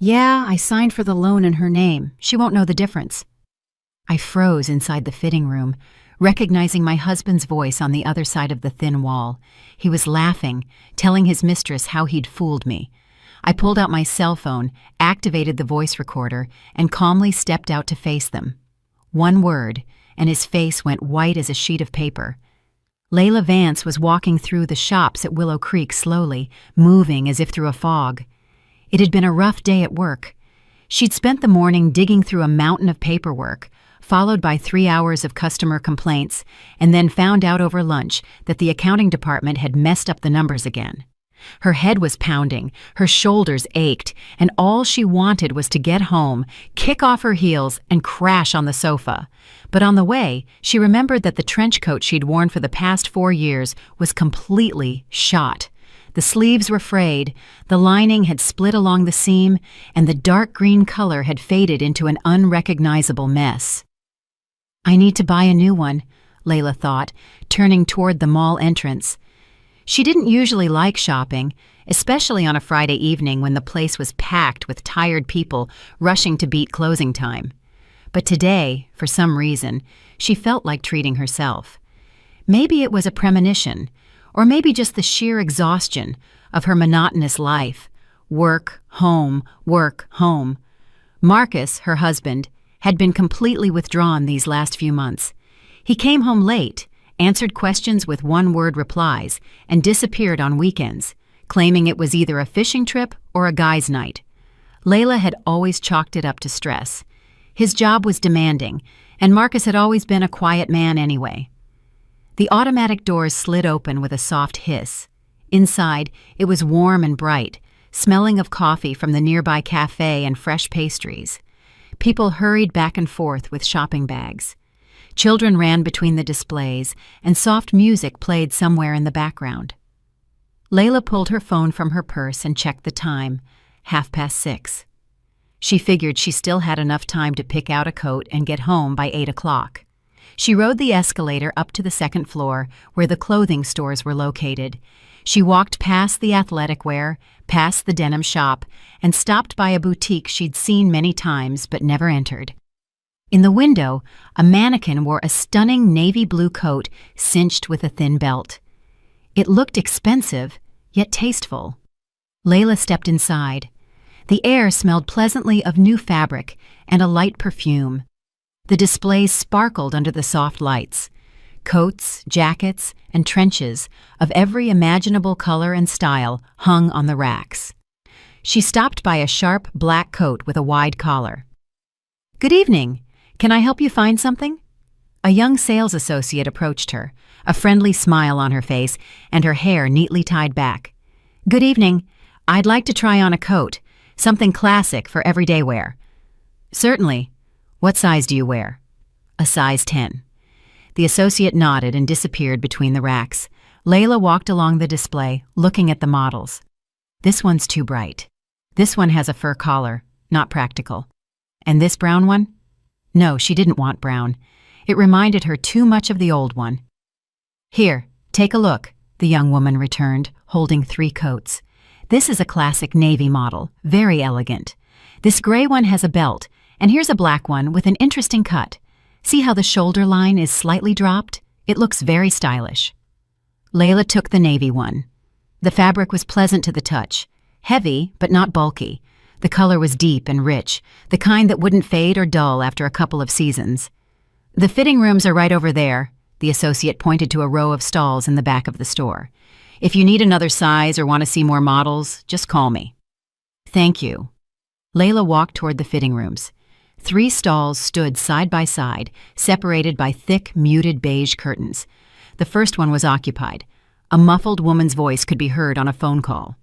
Yeah, I signed for the loan in her name. She won't know the difference. I froze inside the fitting room, recognizing my husband's voice on the other side of the thin wall. He was laughing, telling his mistress how he'd fooled me. I pulled out my cell phone, activated the voice recorder, and calmly stepped out to face them. One word, and his face went white as a sheet of paper. Layla Vance was walking through the shops at Willow Creek slowly, moving as if through a fog. It had been a rough day at work. She'd spent the morning digging through a mountain of paperwork, followed by 3 hours of customer complaints, and then found out over lunch that the accounting department had messed up the numbers again. Her head was pounding, her shoulders ached, and all she wanted was to get home, kick off her heels, and crash on the sofa. But on the way, she remembered that the trench coat she'd worn for the past 4 years was completely shot. The sleeves were frayed, the lining had split along the seam, and the dark green color had faded into an unrecognizable mess. I need to buy a new one, Layla thought, turning toward the mall entrance. She didn't usually like shopping, especially on a Friday evening when the place was packed with tired people rushing to beat closing time. But today, for some reason, she felt like treating herself. Maybe it was a premonition, or maybe just the sheer exhaustion of her monotonous life. Work, home, work, home. Marcus, her husband, had been completely withdrawn these last few months. He came home late, answered questions with one-word replies, and disappeared on weekends, claiming it was either a fishing trip or a guy's night. Layla had always chalked it up to stress. His job was demanding, and Marcus had always been a quiet man anyway. The automatic doors slid open with a soft hiss. Inside, it was warm and bright, smelling of coffee from the nearby cafe and fresh pastries. People hurried back and forth with shopping bags. Children ran between the displays, and soft music played somewhere in the background. Layla pulled her phone from her purse and checked the time, 6:30. She figured she still had enough time to pick out a coat and get home by 8 o'clock. She rode the escalator up to the second floor, where the clothing stores were located. She walked past the athletic wear, past the denim shop, and stopped by a boutique she'd seen many times but never entered. In the window, a mannequin wore a stunning navy blue coat cinched with a thin belt. It looked expensive, yet tasteful. Layla stepped inside. The air smelled pleasantly of new fabric and a light perfume. The displays sparkled under the soft lights. Coats, jackets, and trenches of every imaginable color and style hung on the racks. She stopped by a sharp black coat with a wide collar. "Good evening. Can I help you find something?" A young sales associate approached her, a friendly smile on her face and her hair neatly tied back. "Good evening. I'd like to try on a coat, something classic for everyday wear." "Certainly. What size do you wear?" "A size 10. The associate nodded and disappeared between the racks. Layla walked along the display, looking at the models. "This one's too bright. This one has a fur collar, not practical. And this brown one?" No, she didn't want brown. It reminded her too much of the old one. "Here, take a look," the young woman returned, holding 3 coats. "This is a classic navy model, very elegant. This gray one has a belt, and here's a black one with an interesting cut. See how the shoulder line is slightly dropped? It looks very stylish." Layla took the navy one. The fabric was pleasant to the touch, heavy but not bulky. The color was deep and rich, the kind that wouldn't fade or dull after a couple of seasons. "The fitting rooms are right over there," the associate pointed to a row of stalls in the back of the store. "If you need another size or want to see more models, just call me." "Thank you." Layla walked toward the fitting rooms. 3 stalls stood side by side, separated by thick, muted beige curtains. The first one was occupied. A muffled woman's voice could be heard on a phone call.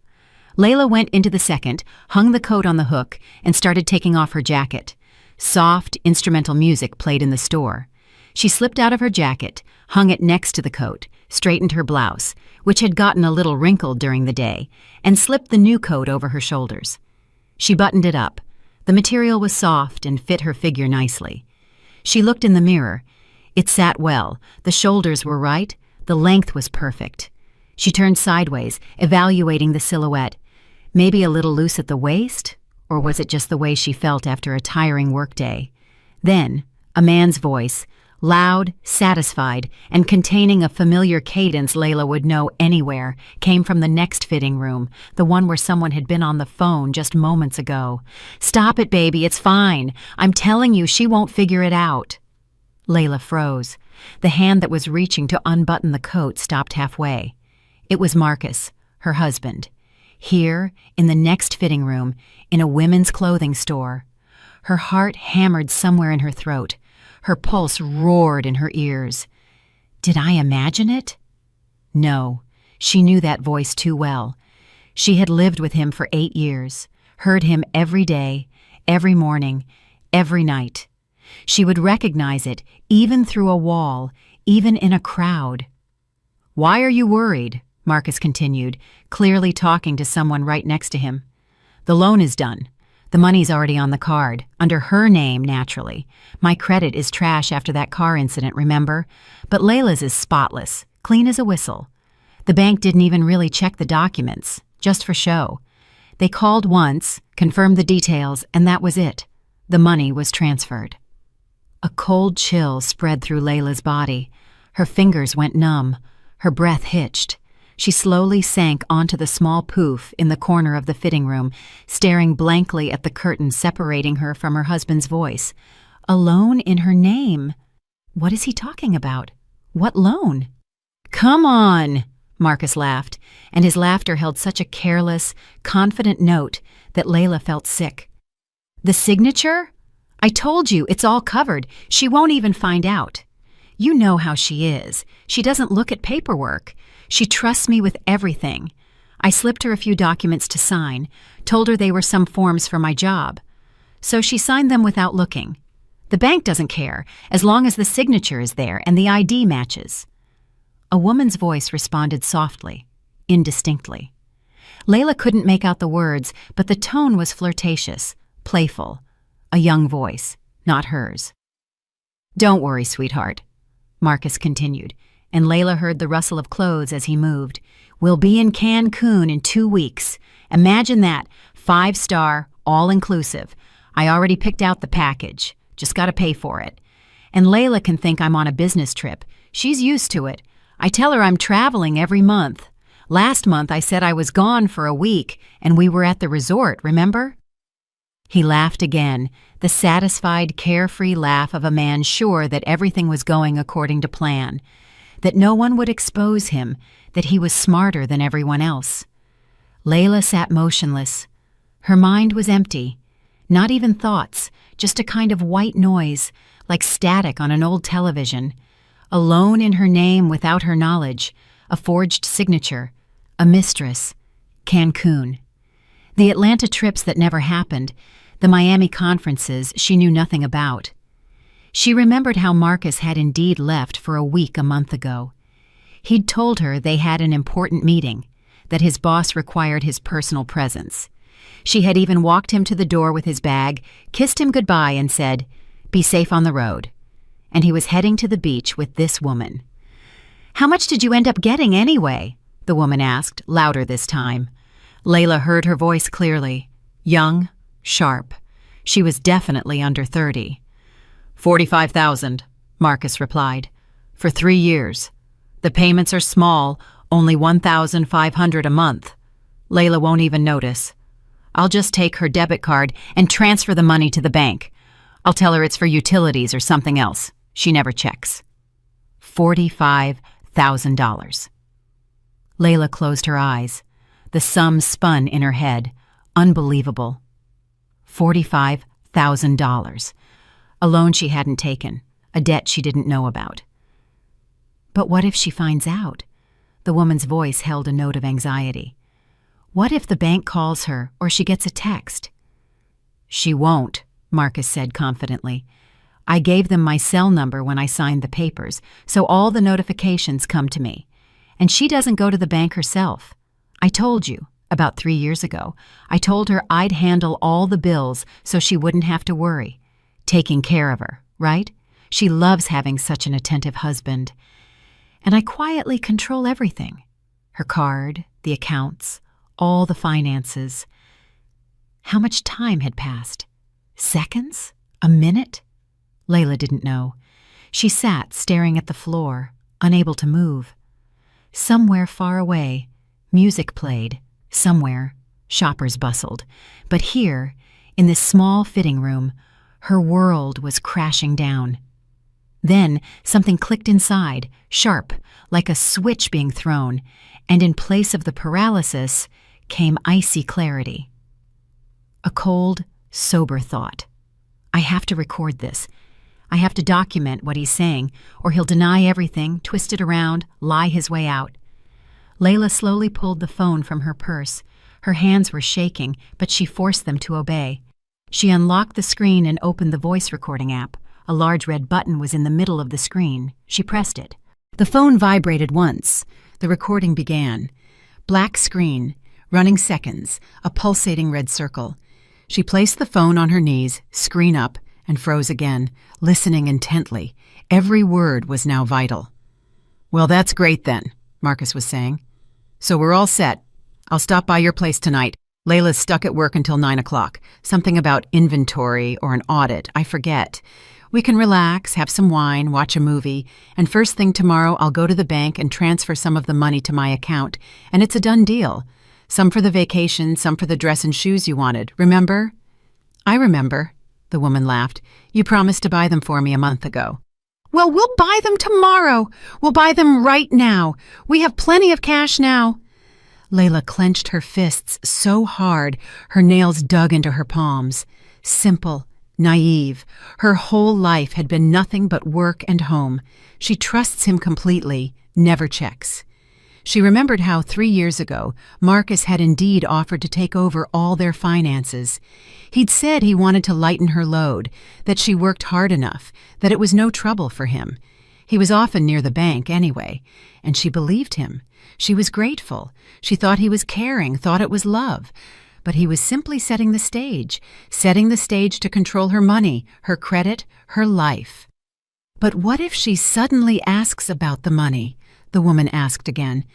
Layla went into the second, hung the coat on the hook, and started taking off her jacket. Soft, instrumental music played in the store. She slipped out of her jacket, hung it next to the coat, straightened her blouse, which had gotten a little wrinkled during the day, and slipped the new coat over her shoulders. She buttoned it up. The material was soft and fit her figure nicely. She looked in the mirror. It sat well, the shoulders were right, the length was perfect. She turned sideways, evaluating the silhouette. Maybe a little loose at the waist, Or was it just the way she felt after a tiring workday? Then, a man's voice, loud, satisfied, and containing a familiar cadence Layla would know anywhere, came from the next fitting room, the one where someone had been on the phone just moments ago. "Stop it, baby, it's fine. I'm telling you, she won't figure it out." Layla froze. The hand that was reaching to unbutton the coat stopped halfway. It was Marcus, her husband. Here, in the next fitting room, in a women's clothing store. Her heart hammered somewhere in her throat. Her pulse roared in her ears. Did I imagine it? No, she knew that voice too well. She had lived with him for 8 years, heard him every day, every morning, every night. She would recognize it, even through a wall, even in a crowd. "Why are you worried?" Marcus continued, clearly talking to someone right next to him. "The loan is done. The money's already on the card, under her name, naturally. My credit is trash after that car incident, remember? But Layla's is spotless, clean as a whistle. The bank didn't even really check the documents, just for show. They called once, confirmed the details, and that was it. The money was transferred." A cold chill spread through Layla's body. Her fingers went numb. Her breath hitched. She slowly sank onto the small poof in the corner of the fitting room, staring blankly at the curtain separating her from her husband's voice. A loan in her name. What is he talking about? What loan? "Come on," Marcus laughed, and his laughter held such a careless, confident note that Layla felt sick. "The signature? I told you, it's all covered. She won't even find out. You know how she is. She doesn't look at paperwork. She trusts me with everything. I slipped her a few documents to sign, told her they were some forms for my job. So she signed them without looking. The bank doesn't care, as long as the signature is there and the ID matches." A woman's voice responded softly, indistinctly. Layla couldn't make out the words, but the tone was flirtatious, playful. A young voice, not hers. "Don't worry, sweetheart," Marcus continued, and Layla heard the rustle of clothes as he moved. "We'll be in Cancun in 2 weeks. Imagine that, 5-star, all-inclusive. I already picked out the package, just gotta pay for it. And Layla can think I'm on a business trip. She's used to it. I tell her I'm traveling every month. Last month I said I was gone for a week, and we were at the resort, remember?" He laughed again, the satisfied, carefree laugh of a man sure that everything was going according to plan, that no one would expose him, that he was smarter than everyone else. Layla sat motionless. Her mind was empty. Not even thoughts, just a kind of white noise, like static on an old television. A loan in her name without her knowledge, a forged signature, a mistress, Cancun. The Atlanta trips that never happened, the Miami conferences she knew nothing about. She remembered how Marcus had indeed left for a week a month ago. He'd told her they had an important meeting, that his boss required his personal presence. She had even walked him to the door with his bag, kissed him goodbye, and said, "Be safe on the road." And he was heading to the beach with this woman. "How much did you end up getting anyway?" the woman asked, louder this time. Layla heard her voice clearly. Young, sharp. She was definitely under 30. "45,000, Marcus replied. "For 3 years. The payments are small, only $1,500 a month. Layla won't even notice. I'll just take her debit card and transfer the money to the bank. I'll tell her it's for utilities or something else. She never checks." $45,000. Layla closed her eyes. The sum spun in her head. Unbelievable. $45,000. A loan she hadn't taken, a debt she didn't know about. But what if she finds out? The woman's voice held a note of anxiety. What if the bank calls her or she gets a text? "She won't," Marcus said confidently. "I gave them my cell number when I signed the papers, so all the notifications come to me. And she doesn't go to the bank herself. I told you, about 3 years ago, I told her I'd handle all the bills so she wouldn't have to worry. Taking care of her, right? She loves having such an attentive husband. And I quietly control everything. Her card, the accounts, all the finances. How much time had passed? Seconds? A minute? Layla didn't know. She sat staring at the floor, unable to move. Somewhere far away, music played. Somewhere, shoppers bustled. But here, in this small fitting room, her world was crashing down. Then something clicked inside, sharp, like a switch being thrown, and in place of the paralysis came icy clarity. A cold, sober thought. I have to record this. I have to document what he's saying, or he'll deny everything, twist it around, lie his way out. Layla slowly pulled the phone from her purse. Her hands were shaking, but she forced them to obey. She unlocked the screen and opened the voice recording app. A large red button was in the middle of the screen. She pressed it. The phone vibrated once. The recording began. Black screen, running seconds, a pulsating red circle. She placed the phone on her knees, screen up, and froze again, listening intently. Every word was now vital. "Well, that's great then," Marcus was saying. "So we're all set. I'll stop by your place tonight. Layla's stuck at work until 9 o'clock. Something about inventory or an audit, I forget. We can relax, have some wine, watch a movie, and first thing tomorrow I'll go to the bank and transfer some of the money to my account, and it's a done deal. Some for the vacation, some for the dress and shoes you wanted. Remember?" "I remember," the woman laughed. "You promised to buy them for me a month ago." "Well, we'll buy them tomorrow. We'll buy them right now. We have plenty of cash now." Layla clenched her fists so hard her nails dug into her palms. Simple, naive. Her whole life had been nothing but work and home. She trusts him completely, never checks. She remembered how 3 years ago, Marcus had indeed offered to take over all their finances. He'd said he wanted to lighten her load, that she worked hard enough, that it was no trouble for him. He was often near the bank anyway, and she believed him. She was grateful. She thought he was caring, thought it was love. But he was simply setting the stage to control her money, her credit, her life. "But what if she suddenly asks about the money?" the woman asked again.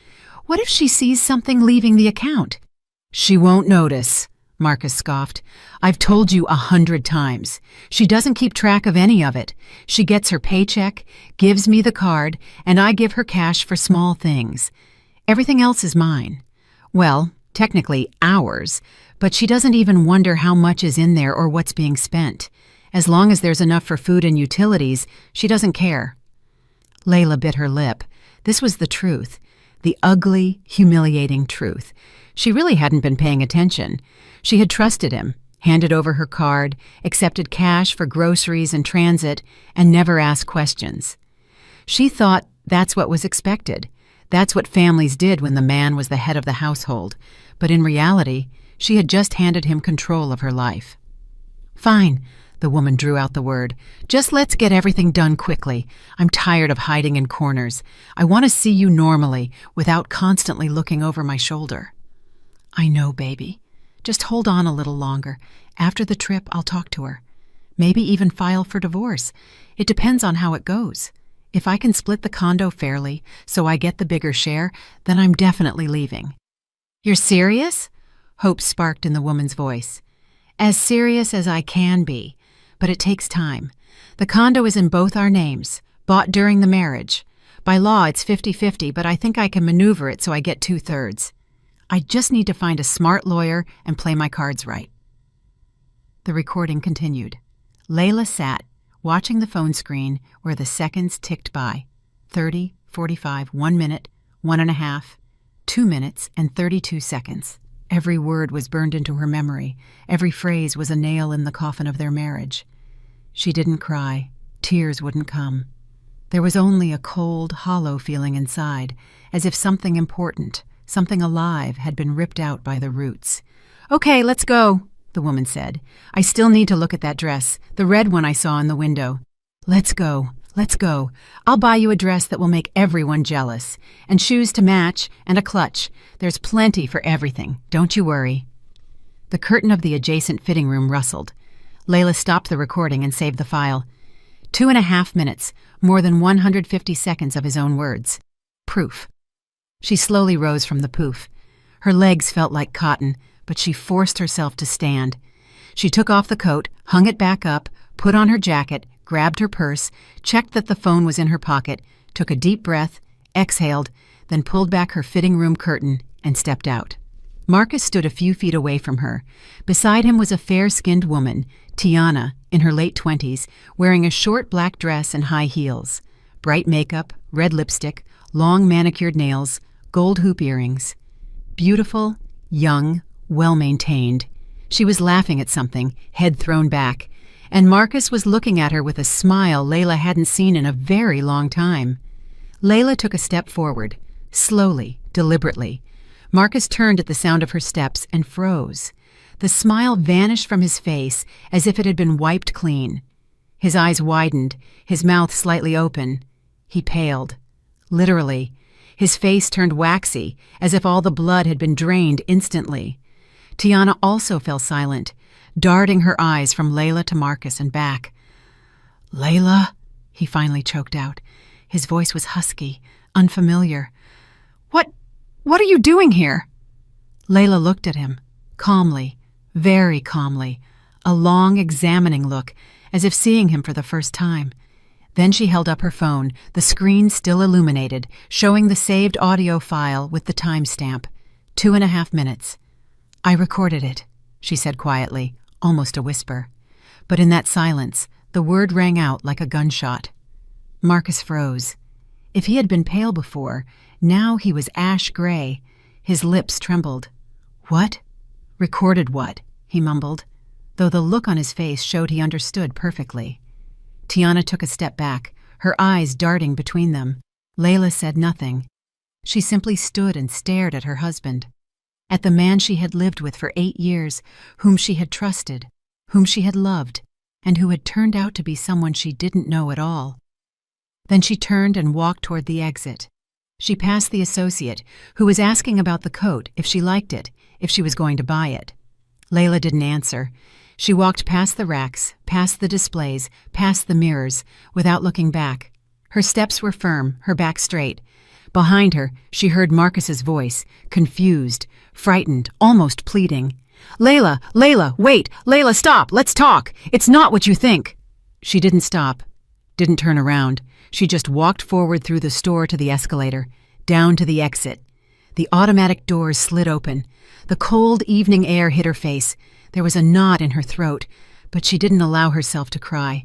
"What if she sees something leaving the account?" "She won't notice," Marcus scoffed. "I've told you 100 times. She doesn't keep track of any of it. She gets her paycheck, gives me the card, and I give her cash for small things. Everything else is mine. Well, technically ours, but she doesn't even wonder how much is in there or what's being spent. As long as there's enough for food and utilities, she doesn't care." Layla bit her lip. This was the truth, the ugly, humiliating truth. She really hadn't been paying attention. She had trusted him, handed over her card, accepted cash for groceries and transit, and never asked questions. She thought that's what was expected. That's what families did when the man was the head of the household. But in reality, she had just handed him control of her life. "Fine," the woman drew out the word. "Just let's get everything done quickly. I'm tired of hiding in corners. I want to see you normally, without constantly looking over my shoulder." "I know, baby. Just hold on a little longer. After the trip, I'll talk to her. Maybe even file for divorce. It depends on how it goes. If I can split the condo fairly, so I get the bigger share, then I'm definitely leaving." "You're serious?" Hope sparked in the woman's voice. "As serious as I can be. But it takes time. The condo is in both our names, bought during the marriage. By law, it's 50-50, but I think I can maneuver it so I get 2/3. I just need to find a smart lawyer and play my cards right." The recording continued. Layla sat, watching the phone screen where the seconds ticked by. 30, 45, 1 minute, 1.5, 2 minutes, and 32 seconds. Every word was burned into her memory. Every phrase was a nail in the coffin of their marriage. She didn't cry. Tears wouldn't come. There was only a cold, hollow feeling inside, as if something important, something alive, had been ripped out by the roots. "Okay, let's go," the woman said. "I still need to look at that dress, the red one I saw in the window." Let's go. I'll buy you a dress that will make everyone jealous, and shoes to match, and a clutch. There's plenty for everything. Don't you worry." The curtain of the adjacent fitting room rustled. Layla stopped the recording and saved the file. 2.5 minutes, more than 150 seconds of his own words. Proof. She slowly rose from the poof. Her legs felt like cotton, but she forced herself to stand. She took off the coat, hung it back up, put on her jacket, grabbed her purse, checked that the phone was in her pocket, took a deep breath, exhaled, then pulled back her fitting room curtain and stepped out. Marcus stood a few feet away from her. Beside him was a fair-skinned woman, Tiana, in her late 20s, wearing a short black dress and high heels. Bright makeup, red lipstick, long manicured nails, gold hoop earrings. Beautiful, young, well-maintained. She was laughing at something, head thrown back, and Marcus was looking at her with a smile Layla hadn't seen in a very long time. Layla took a step forward, slowly, deliberately. Marcus turned at the sound of her steps and froze. The smile vanished from his face as if it had been wiped clean. His eyes widened, his mouth slightly open. He paled. Literally. His face turned waxy, as if all the blood had been drained instantly. Tiana also fell silent, darting her eyes from Layla to Marcus and back. "Layla," he finally choked out. His voice was husky, unfamiliar. What are you doing here?" Layla looked at him, calmly, very calmly, a long, examining look, as if seeing him for the first time. Then she held up her phone, the screen still illuminated, showing the saved audio file with the timestamp. 2.5 minutes. "I recorded it," she said quietly, almost a whisper. But in that silence, the word rang out like a gunshot. Marcus froze. If he had been pale before, now he was ash-gray. His lips trembled. "What? Recorded what?" he mumbled, though the look on his face showed he understood perfectly. Tiana took a step back, her eyes darting between them. Layla said nothing. She simply stood and stared at her husband, at the man she had lived with for 8 years, whom she had trusted, whom she had loved, and who had turned out to be someone she didn't know at all. Then she turned and walked toward the exit. She passed the associate, who was asking about the coat, if she liked it, if she was going to buy it. Layla didn't answer. She walked past the racks, past the displays, past the mirrors, without looking back. Her steps were firm, her back straight. Behind her, she heard Marcus's voice, confused, frightened, almost pleading. "Layla, wait! Layla, stop! Let's talk! It's not what you think!" She didn't stop, didn't turn around. She just walked forward through the store to the escalator, down to the exit. The automatic doors slid open. The cold evening air hit her face. There was a knot in her throat, but she didn't allow herself to cry.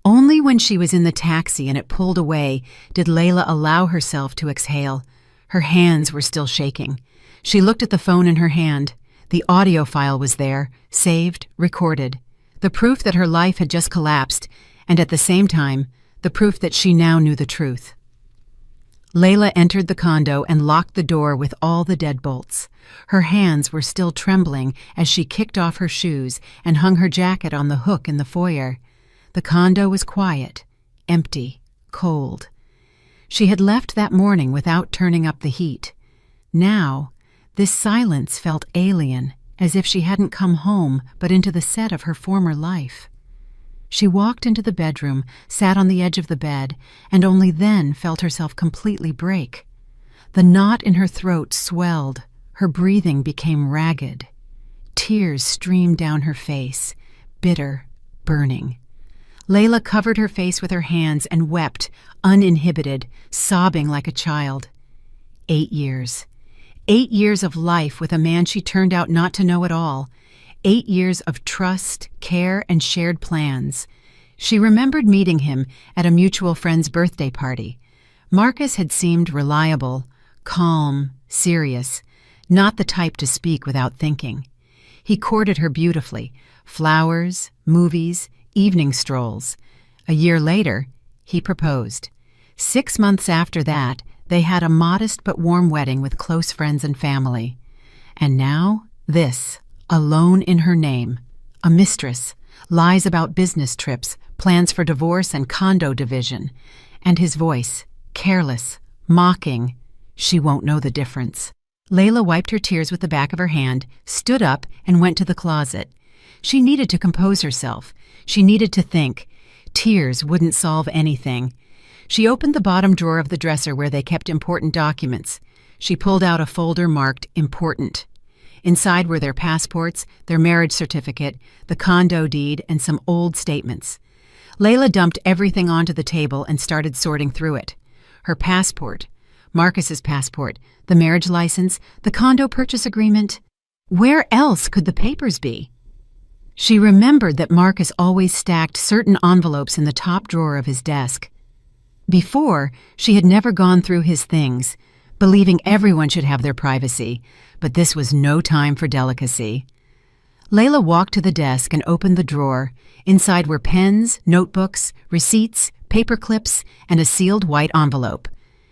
Only when she was in the taxi and it pulled away did Layla allow herself to exhale. Her hands were still shaking. She looked at the phone in her hand. The audio file was there, saved, recorded. The proof that her life had just collapsed, and at the same time, the proof that she now knew the truth. Layla entered the condo and locked the door with all the deadbolts. Her hands were still trembling as she kicked off her shoes and hung her jacket on the hook in the foyer. The condo was quiet, empty, cold. She had left that morning without turning up the heat. Now, this silence felt alien, as if she hadn't come home but into the set of her former life. She walked into the bedroom, sat on the edge of the bed, and only then felt herself completely break. The knot in her throat swelled. Her breathing became ragged. Tears streamed down her face, bitter, burning. Layla covered her face with her hands and wept, uninhibited, sobbing like a child. 8 years. 8 years of life with a man she turned out not to know at all. 8 years of trust, care, and shared plans. She remembered meeting him at a mutual friend's birthday party. Marcus had seemed reliable, calm, serious, not the type to speak without thinking. He courted her beautifully. Flowers, movies, evening strolls. A year later, he proposed. 6 months after that, they had a modest but warm wedding with close friends and family. And now, this. A loan in her name, a mistress, lies about business trips, plans for divorce and condo division, and his voice, careless, mocking. She won't know the difference. Layla wiped her tears with the back of her hand, stood up, and went to the closet. She needed to compose herself. She needed to think. Tears wouldn't solve anything. She opened the bottom drawer of the dresser where they kept important documents. She pulled out a folder marked Important. Inside were their passports, their marriage certificate, the condo deed, and some old statements. Layla dumped everything onto the table and started sorting through it. Her passport, Marcus's passport, the marriage license, the condo purchase agreement. Where else could the papers be? She remembered that Marcus always stacked certain envelopes in the top drawer of his desk. Before, she had never gone through his things, believing everyone should have their privacy, but this was no time for delicacy. Layla walked to the desk and opened the drawer. Inside were pens, notebooks, receipts, paper clips, and a sealed white envelope.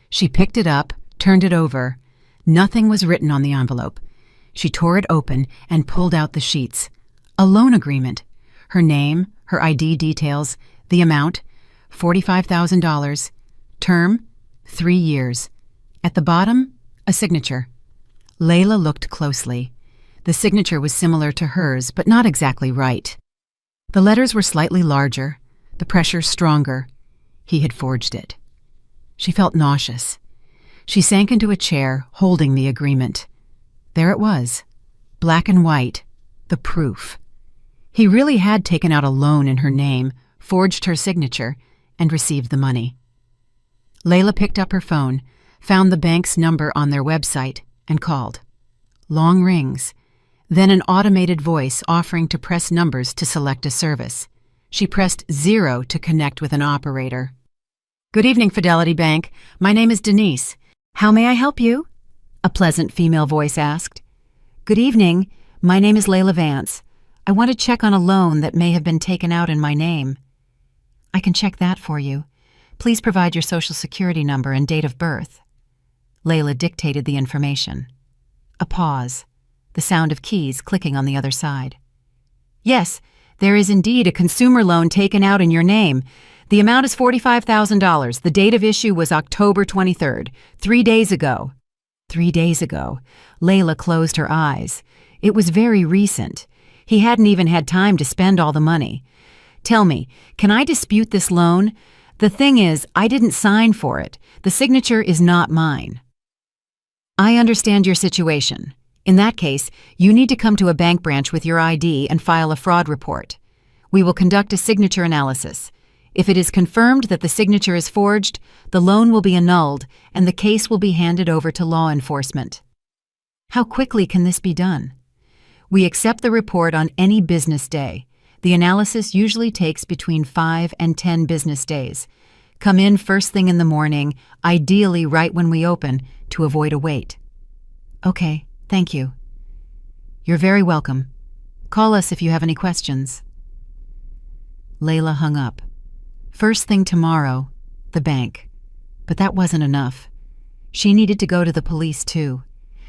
She picked it up, turned it over. Nothing was written on the envelope. She tore it open and pulled out the sheets. A loan agreement. Her name, her ID details, the amount, $45,000. Term, 3 years. At the bottom, a signature. Layla looked closely. The signature was similar to hers, but not exactly right. The letters were slightly larger, the pressure stronger. He had forged it. She felt nauseous. She sank into a chair, holding the agreement. There it was, black and white, the proof. He really had taken out a loan in her name, forged her signature, and received the money. Layla picked up her phone, found the bank's number on their website, and called. Long rings, then an automated voice offering to press numbers to select a service. She pressed 0 to connect with an operator. "Good evening, Fidelity Bank. My name is Denise. How may I help you?" a pleasant female voice asked. "Good evening. My name is Layla Vance. I want to check on a loan that may have been taken out in my name." "I can check that for you. Please provide your social security number and date of birth." Layla dictated the information. A pause, the sound of keys clicking on the other side. "Yes, there is indeed a consumer loan taken out in your name. The amount is $45,000. The date of issue was October 23rd, 3 days ago." 3 days ago. Layla closed her eyes. It was very recent. He hadn't even had time to spend all the money. "Tell me, can I dispute this loan? The thing is, I didn't sign for it. The signature is not mine." "I understand your situation. In that case, you need to come to a bank branch with your ID and file a fraud report. We will conduct a signature analysis. If it is confirmed that the signature is forged, the loan will be annulled and the case will be handed over to law enforcement." "How quickly can this be done?" "We accept the report on any business day. The analysis usually takes between 5 and 10 business days. Come in first thing in the morning, ideally right when we open, to avoid a wait." "Okay, thank you." "You're very welcome. Call us if you have any questions." Layla hung up. First thing tomorrow, the bank. But that wasn't enough. She needed to go to the police too.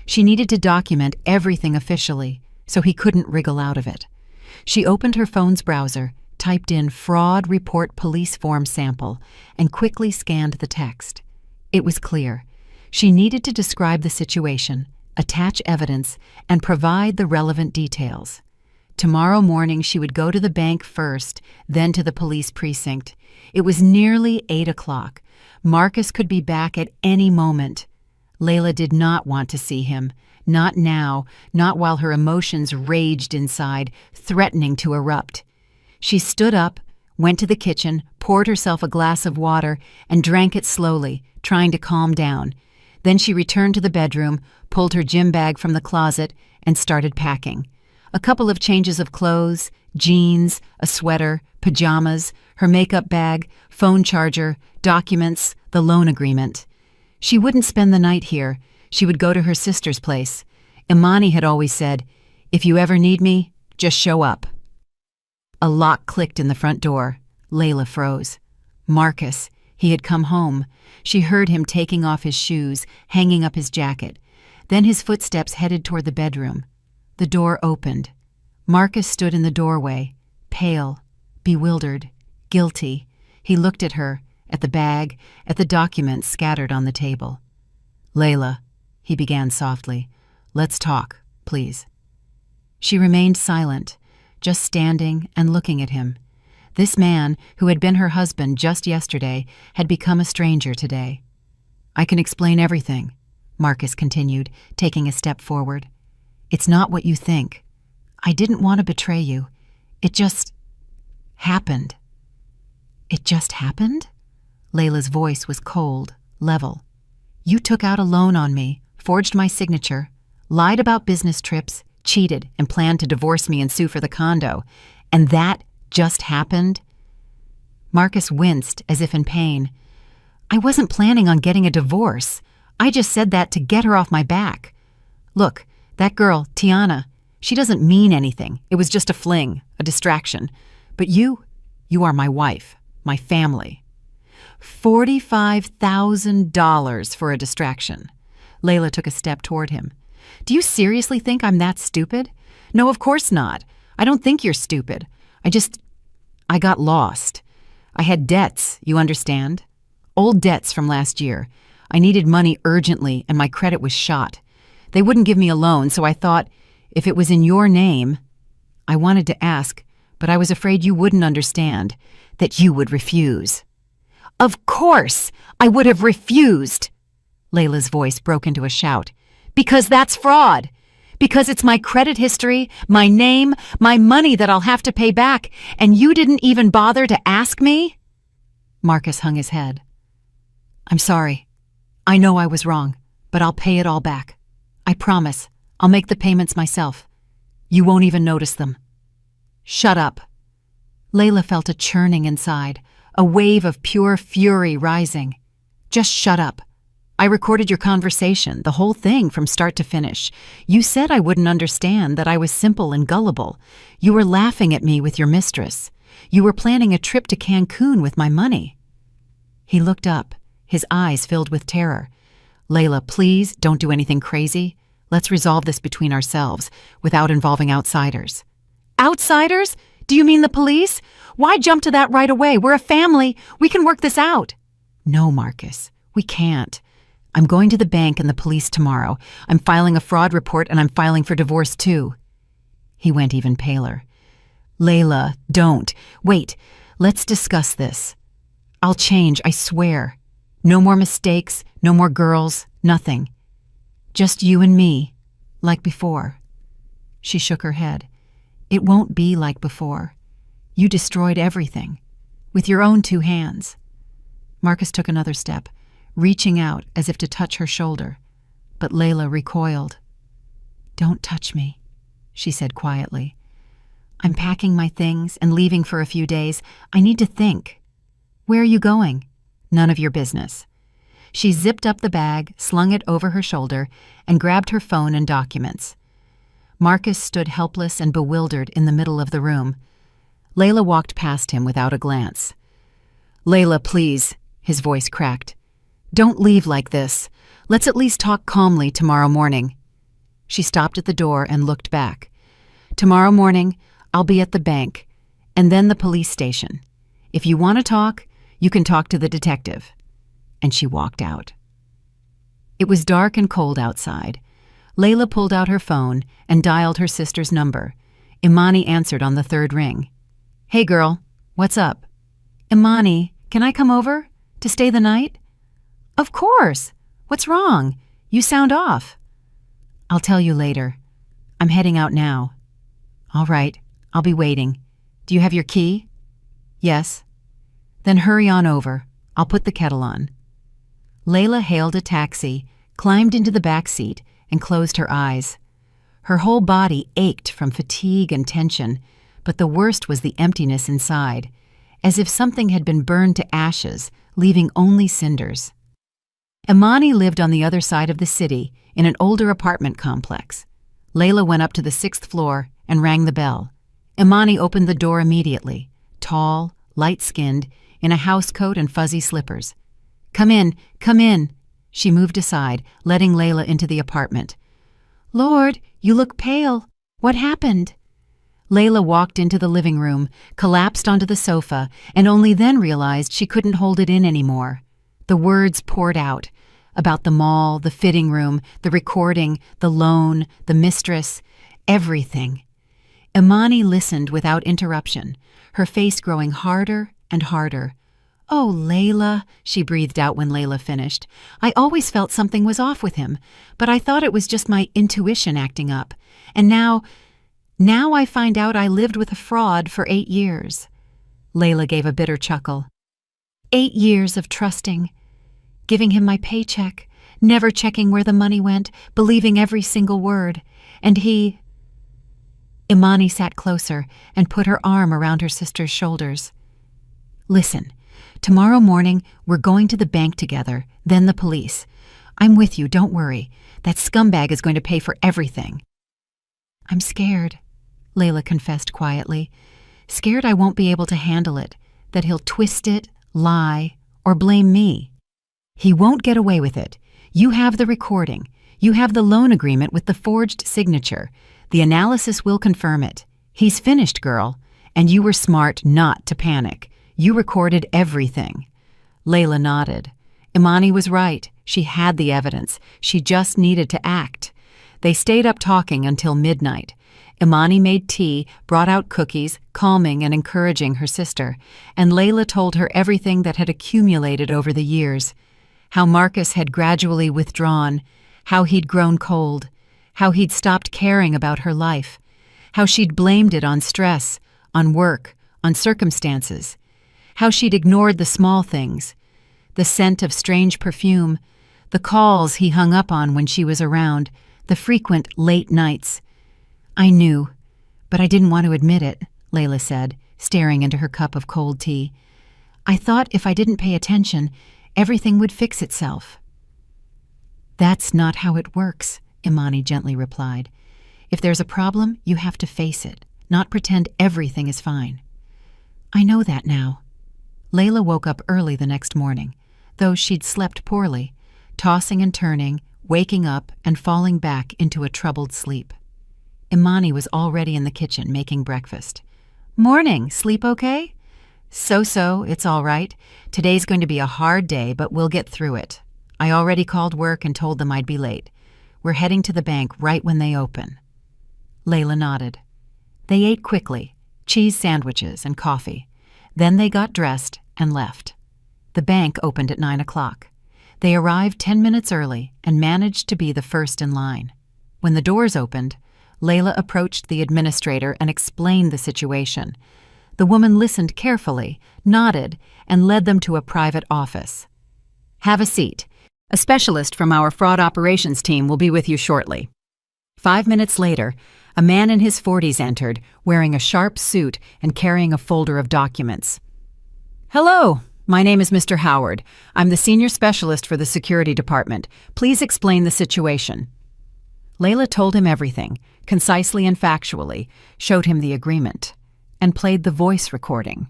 She needed to document everything officially, so he couldn't wriggle out of it. She opened her phone's browser, typed in "fraud report police form sample," and quickly scanned the text. It was clear. She needed to describe the situation, attach evidence, and provide the relevant details. Tomorrow morning she would go to the bank first, then to the police precinct. It was nearly 8 o'clock. Marcus could be back at any moment. Layla did not want to see him. Not now, not while her emotions raged inside, threatening to erupt. She stood up, went to the kitchen, poured herself a glass of water, and drank it slowly, trying to calm down. Then she returned to the bedroom, pulled her gym bag from the closet, and started packing. A couple of changes of clothes, jeans, a sweater, pajamas, her makeup bag, phone charger, documents, the loan agreement. She wouldn't spend the night here. She would go to her sister's place. Imani had always said, "If you ever need me, just show up." A lock clicked in the front door. Layla froze. Marcus. He had come home. She heard him taking off his shoes, hanging up his jacket. Then his footsteps headed toward the bedroom. The door opened. Marcus stood in the doorway, pale, bewildered, guilty. He looked at her, at the bag, at the documents scattered on the table. "Layla," he began softly, "let's talk, please." She remained silent, just standing and looking at him. This man, who had been her husband just yesterday, had become a stranger today. "I can explain everything," Marcus continued, taking a step forward. It's not what you think. I didn't want to betray you. It just happened." "It just happened?" Layla's voice was cold, level. "You took out a loan on me, forged my signature, lied about business trips, cheated, and planned to divorce me and sue for the condo. And that just happened?" Marcus winced as if in pain. "I wasn't planning on getting a divorce. I just said that to get her off my back. Look, that girl, Tiana, she doesn't mean anything. It was just a fling, a distraction. But you are my wife, my family." $45,000 for a distraction. Layla took a step toward him. "Do you seriously think I'm that stupid? No, of course not. I don't think you're stupid. I got lost. I had debts, you understand? Old debts from last year. I needed money urgently, and my credit was shot. They wouldn't give me a loan, so I thought, if it was in your name, I wanted to ask, but I was afraid you wouldn't understand, that you would refuse." "Of course I would have refused!" Layla's voice broke into a shout. "Because that's fraud. Because it's my credit history, my name, my money that I'll have to pay back, and you didn't even bother to ask me?" Marcus hung his head. "I'm sorry. I know I was wrong, but I'll pay it all back. I promise. I'll make the payments myself. You won't even notice them." "Shut up." Layla felt a churning inside, a wave of pure fury rising. "Just shut up. I recorded your conversation, the whole thing from start to finish. You said I wouldn't understand, that I was simple and gullible. You were laughing at me with your mistress. You were planning a trip to Cancun with my money." He looked up, his eyes filled with terror. "Layla, please don't do anything crazy. Let's resolve this between ourselves, without involving outsiders." "Outsiders? Do you mean the police? Why jump to that right away? We're a family. We can work this out." "No, Marcus, we can't. I'm going to the bank and the police tomorrow. I'm filing a fraud report, and I'm filing for divorce too." He went even paler. "Layla, don't. Wait, let's discuss this. I'll change, I swear. No more mistakes, no more girls, nothing. Just you and me, like before." She shook her head. "It won't be like before. You destroyed everything, with your own 2 hands." Marcus took another step, reaching out as if to touch her shoulder, but Layla recoiled. "Don't touch me," she said quietly. "I'm packing my things and leaving for a few days. I need to think." "Where are you going?" "None of your business." She zipped up the bag, slung it over her shoulder, and grabbed her phone and documents. Marcus stood helpless and bewildered in the middle of the room. Layla walked past him without a glance. "Layla, please," his voice cracked. "Don't leave like this. Let's at least talk calmly tomorrow morning." She stopped at the door and looked back. "Tomorrow morning, I'll be at the bank, and then the police station. If you want to talk, you can talk to the detective." And she walked out. It was dark and cold outside. Layla pulled out her phone and dialed her sister's number. Imani answered on the 3rd ring. "Hey girl, what's up?" "Imani, can I come over? To stay the night?" "Of course. What's wrong? You sound off." "I'll tell you later. I'm heading out now." "All right, I'll be waiting. Do you have your key?" "Yes." "Then hurry on over. I'll put the kettle on." Layla hailed a taxi, climbed into the back seat, and closed her eyes. Her whole body ached from fatigue and tension, but the worst was the emptiness inside, as if something had been burned to ashes, leaving only cinders. Imani lived on the other side of the city, in an older apartment complex. Layla went up to the 6th floor and rang the bell. Imani opened the door immediately, tall, light-skinned, in a housecoat and fuzzy slippers. Come in, come in." She moved aside, letting Layla into the apartment. "Lord, you look pale. What happened?" Layla walked into the living room, collapsed onto the sofa, and only then realized she couldn't hold it in anymore. The words poured out, about the mall, the fitting room, the recording, the loan, the mistress, everything. Imani listened without interruption, her face growing harder and harder. "Oh, Layla," she breathed out when Layla finished. "I always felt something was off with him, but I thought it was just my intuition acting up. And now I find out I lived with a fraud for 8 years." Layla gave a bitter chuckle. 8 years of trusting, giving him my paycheck, never checking where the money went, believing every single word. And he... Imani sat closer and put her arm around her sister's shoulders. "Listen, tomorrow morning we're going to the bank together, then the police. I'm with you, don't worry. That scumbag is going to pay for everything." "I'm scared," Layla confessed quietly. "Scared I won't be able to handle it, that he'll twist it, lie, or blame me." "He won't get away with it. You have the recording. You have the loan agreement with the forged signature. The analysis will confirm it. He's finished, girl. And you were smart not to panic. You recorded everything." Layla nodded. Imani was right. She had the evidence. She just needed to act. They stayed up talking until midnight. Imani made tea, brought out cookies, calming and encouraging her sister, and Layla told her everything that had accumulated over the years. How Marcus had gradually withdrawn, how he'd grown cold, how he'd stopped caring about her life, how she'd blamed it on stress, on work, on circumstances, how she'd ignored the small things, the scent of strange perfume, the calls he hung up on when she was around, the frequent late nights. "I knew, but I didn't want to admit it," Layla said, staring into her cup of cold tea. "I thought if I didn't pay attention, everything would fix itself." "That's not how it works," Imani gently replied. "If there's a problem, you have to face it, not pretend everything is fine." "I know that now." Layla woke up early the next morning, though she'd slept poorly, tossing and turning, waking up and falling back into a troubled sleep. Imani was already in the kitchen making breakfast. "Morning, sleep okay?" So, it's all right. Today's going to be a hard day, but we'll get through it. I already called work and told them I'd be late. We're heading to the bank right when they open." Layla nodded. They ate quickly, cheese sandwiches and coffee. Then they got dressed and left. The bank opened at 9 o'clock. They arrived 10 minutes early and managed to be the first in line. When the doors opened, Layla approached the administrator and explained the situation. The woman listened carefully, nodded, and led them to a private office. "Have a seat. A specialist from our fraud operations team will be with you shortly." 5 minutes later, a man in his 40s entered, wearing a sharp suit and carrying a folder of documents. "Hello, my name is Mr. Howard. I'm the senior specialist for the security department. Please explain the situation." Layla told him everything, concisely and factually, showed him the agreement, and played the voice recording.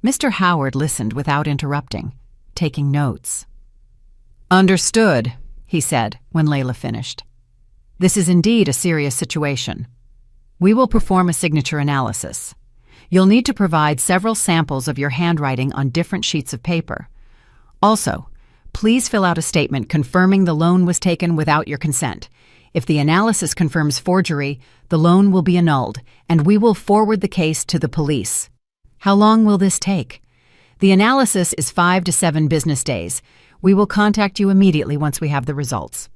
Mr. Howard listened without interrupting, taking notes. "Understood," he said when Layla finished. "This is indeed a serious situation. We will perform a signature analysis. You'll need to provide several samples of your handwriting on different sheets of paper. Also, please fill out a statement confirming the loan was taken without your consent. If the analysis confirms forgery, the loan will be annulled, and we will forward the case to the police." "How long will this take?" "The analysis is 5 to 7 business days. We will contact you immediately once we have the results."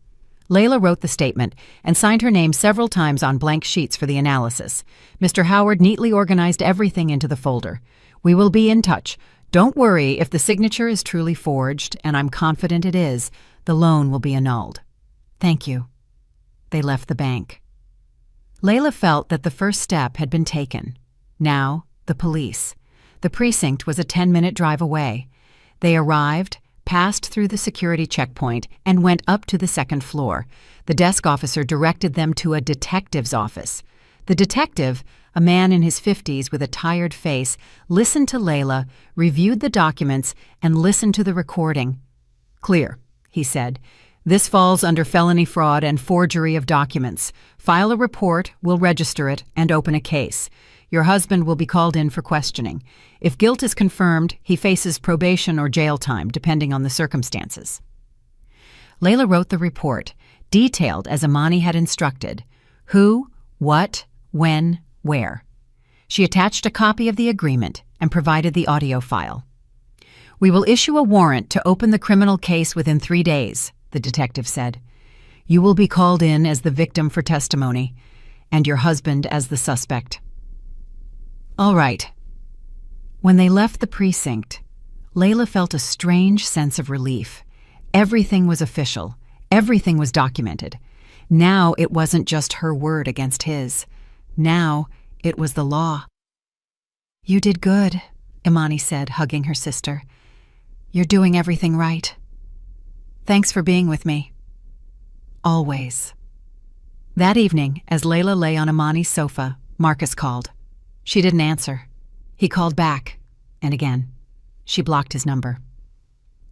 Layla wrote the statement and signed her name several times on blank sheets for the analysis. Mr. Howard neatly organized everything into the folder. "We will be in touch. Don't worry if the signature is truly forged, and I'm confident it is. The loan will be annulled." "Thank you." They left the bank. Layla felt that the first step had been taken. Now, the police. The precinct was a 10-minute drive away. They arrived, passed through the security checkpoint, and went up to the second floor. The desk officer directed them to a detective's office. The detective, a man in his 50s with a tired face, listened to Layla, reviewed the documents, and listened to the recording. "Clear," he said. "This falls under felony fraud and forgery of documents. File a report, we'll register it, and open a case. Your husband will be called in for questioning. If guilt is confirmed, he faces probation or jail time, depending on the circumstances." Layla wrote the report, detailed as Imani had instructed: who, what, when, where. She attached a copy of the agreement and provided the audio file. "We will issue a warrant to open the criminal case within 3 days," the detective said. "You will be called in as the victim for testimony, and your husband as the suspect." "All right." When they left the precinct, Layla felt a strange sense of relief. Everything was official. Everything was documented. Now it wasn't just her word against his. Now it was the law. "You did good," Imani said, hugging her sister. "You're doing everything right. Thanks for being with me. Always." That evening, as Layla lay on Imani's sofa, Marcus called. She didn't answer. He called back, and again. She blocked his number.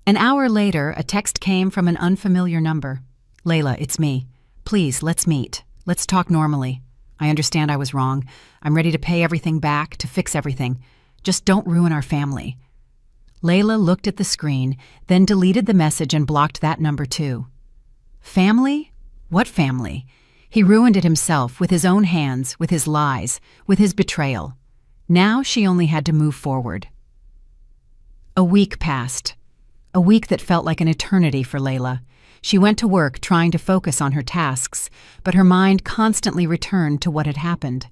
An hour later, a text came from an unfamiliar number. "Layla, it's me. Please, let's meet. Let's talk normally. I understand I was wrong. I'm ready to pay everything back, to fix everything. Just don't ruin our family." Layla looked at the screen, then deleted the message and blocked that number too. Family? What family? He ruined it himself, with his own hands, with his lies, with his betrayal. Now she only had to move forward. A week passed. A week that felt like an eternity for Layla. She went to work trying to focus on her tasks, but her mind constantly returned to what had happened.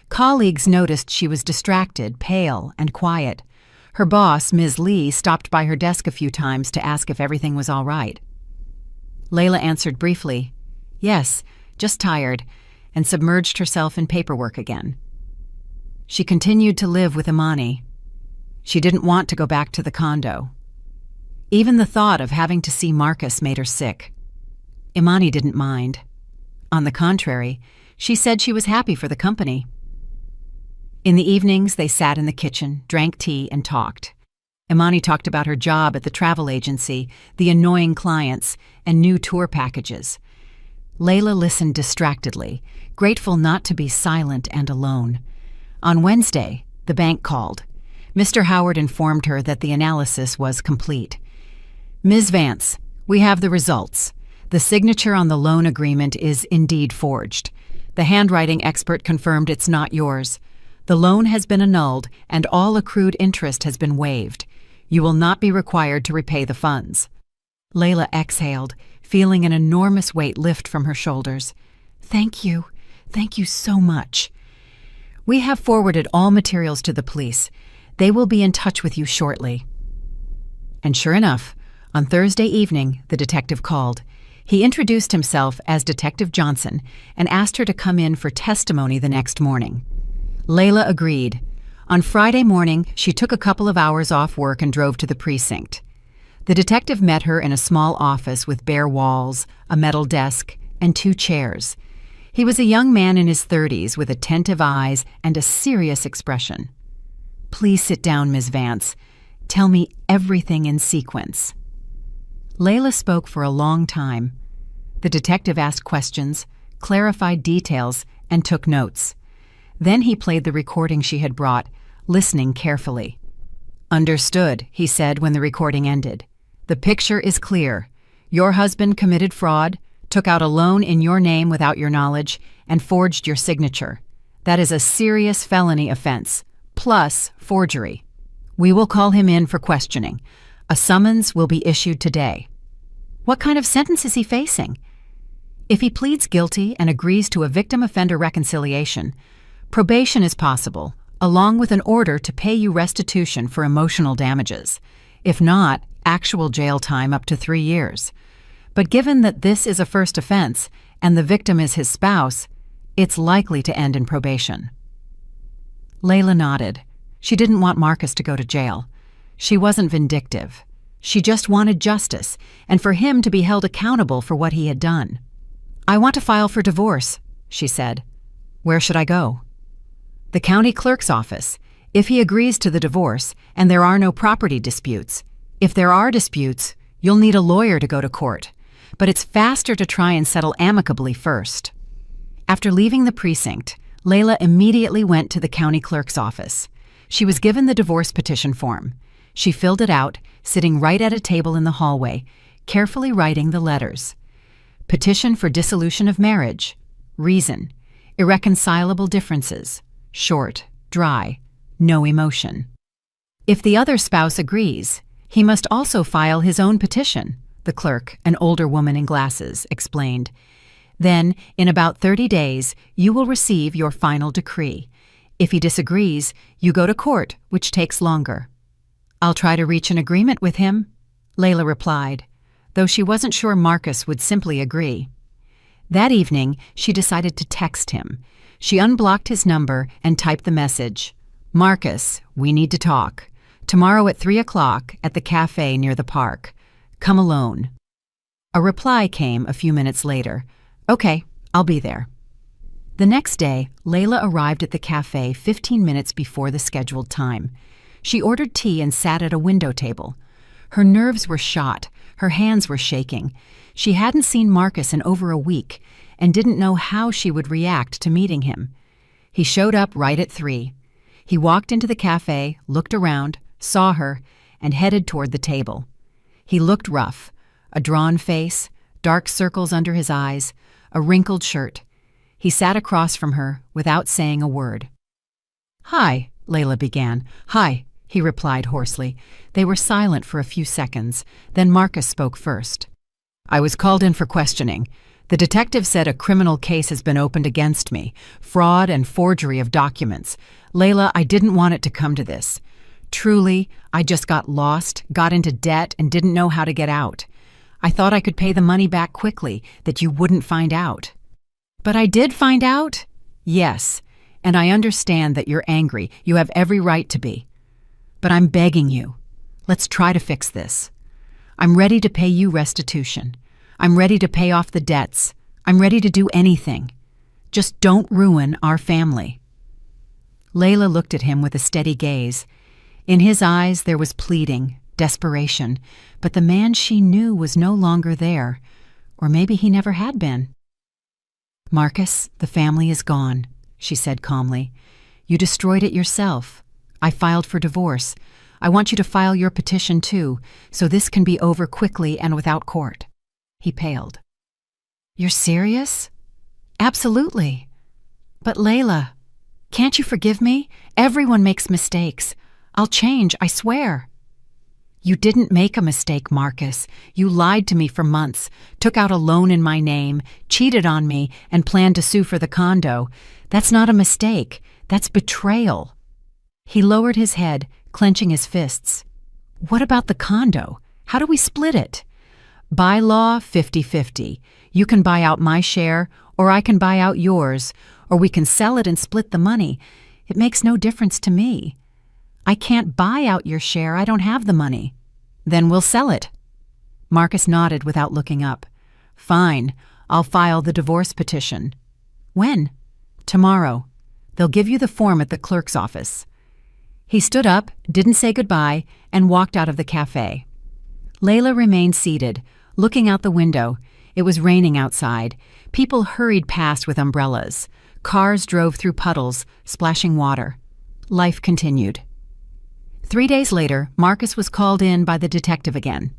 Colleagues noticed she was distracted, pale, and quiet. Her boss, Ms. Lee, stopped by her desk a few times to ask if everything was all right. Layla answered briefly, "Yes, just tired," and submerged herself in paperwork again. She continued to live with Imani. She didn't want to go back to the condo. Even the thought of having to see Marcus made her sick. Imani didn't mind. On the contrary, she said she was happy for the company. In the evenings, they sat in the kitchen, drank tea, and talked. Imani talked about her job at the travel agency, the annoying clients, and new tour packages. Layla listened distractedly, grateful not to be silent and alone. On Wednesday, the bank called. Mr. Howard informed her that the analysis was complete. "Ms. Vance, we have the results. The signature on the loan agreement is indeed forged. The handwriting expert confirmed it's not yours. The loan has been annulled and all accrued interest has been waived. You will not be required to repay the funds." Layla exhaled, feeling an enormous weight lift from her shoulders. "Thank you. Thank you so much. We have forwarded all materials to the police. They will be in touch with you shortly." And sure enough, on Thursday evening, the detective called. He introduced himself as Detective Johnson and asked her to come in for testimony the next morning. Layla agreed. On Friday morning, she took a couple of hours off work and drove to the precinct. The detective met her in a small office with bare walls, a metal desk, and 2 chairs. He was a young man in his 30s with attentive eyes and a serious expression. "Please sit down, Ms. Vance. Tell me everything in sequence." Layla spoke for a long time. The detective asked questions, clarified details, and took notes. Then he played the recording she had brought, listening carefully. "Understood," he said when the recording ended. "The picture is clear. Your husband committed fraud, took out a loan in your name without your knowledge, and forged your signature. That is a serious felony offense, plus forgery. We will call him in for questioning. A summons will be issued today." What kind of sentence is he facing? If he pleads guilty and agrees to a victim-offender reconciliation, probation is possible, along with an order to pay you restitution for emotional damages. If not, actual jail time up to 3 years. But given that this is a first offense and the victim is his spouse, it's likely to end in probation. Layla nodded. She didn't want Marcus to go to jail. She wasn't vindictive. She just wanted justice, and for him to be held accountable for what he had done. "I want to file for divorce," she said. "Where should I go?" "The county clerk's office. If he agrees to the divorce, and there are no property disputes. If there are disputes, you'll need a lawyer to go to court. But it's faster to try and settle amicably first." After leaving the precinct, Layla immediately went to the county clerk's office. She was given the divorce petition form. She filled it out, sitting right at a table in the hallway, carefully writing the letters. Petition for dissolution of marriage. Reason: irreconcilable differences. Short, dry, no emotion. If the other spouse agrees, He must also file his own petition, the clerk, an older woman in glasses, explained. Then, in about 30 days, you will receive your final decree. If he disagrees, you go to court, which takes longer. I'll try to reach an agreement with him, Layla replied, though she wasn't sure Marcus would simply agree. That evening, she decided to text him. She unblocked his number and typed the message, "Marcus, we need to talk. Tomorrow at 3 o'clock at the cafe near the park. Come alone." A reply came a few minutes later. "Okay, I'll be there." The next day, Layla arrived at the cafe 15 minutes before the scheduled time. She ordered tea and sat at a window table. Her nerves were shot, her hands were shaking. She hadn't seen Marcus in over a week and didn't know how she would react to meeting him. He showed up right at 3. He walked into the cafe, looked around, saw her, and headed toward the table. He looked rough, a drawn face, dark circles under his eyes, a wrinkled shirt. He sat across from her without saying a word. "Hi," Layla began. "Hi," he replied hoarsely. They were silent for a few seconds. Then Marcus spoke first. "I was called in for questioning. The detective said a criminal case has been opened against me, fraud and forgery of documents. Layla, I didn't want it to come to this. Truly, I just got lost, got into debt, and didn't know how to get out. I thought I could pay the money back quickly, that you wouldn't find out." "But I did find out?" "Yes, and I understand that you're angry. You have every right to be. But I'm begging you, let's try to fix this. I'm ready to pay you restitution. I'm ready to pay off the debts. I'm ready to do anything. Just don't ruin our family." Layla looked at him with a steady gaze. In his eyes there was pleading, desperation, but the man she knew was no longer there, or maybe he never had been. "Marcus, the family is gone," she said calmly. "You destroyed it yourself. I filed for divorce. I want you to file your petition too, so this can be over quickly and without court." He paled. "You're serious?" "Absolutely." "But Layla, can't you forgive me? Everyone makes mistakes. I'll change, I swear." "You didn't make a mistake, Marcus. You lied to me for months, took out a loan in my name, cheated on me, and planned to sue for the condo. That's not a mistake. That's betrayal." He lowered his head, clenching his fists. "What about the condo? How do we split it?" "By law, 50-50. You can buy out my share, or I can buy out yours, or we can sell it and split the money. It makes no difference to me." "I can't buy out your share. I don't have the money." "Then we'll sell it." Marcus nodded without looking up. "Fine. I'll file the divorce petition." "When?" "Tomorrow. They'll give you the form at the clerk's office." He stood up, didn't say goodbye, and walked out of the cafe. Layla remained seated, looking out the window. It was raining outside. People hurried past with umbrellas. Cars drove through puddles, splashing water. Life continued. 3 days later, Marcus was called in by the detective again.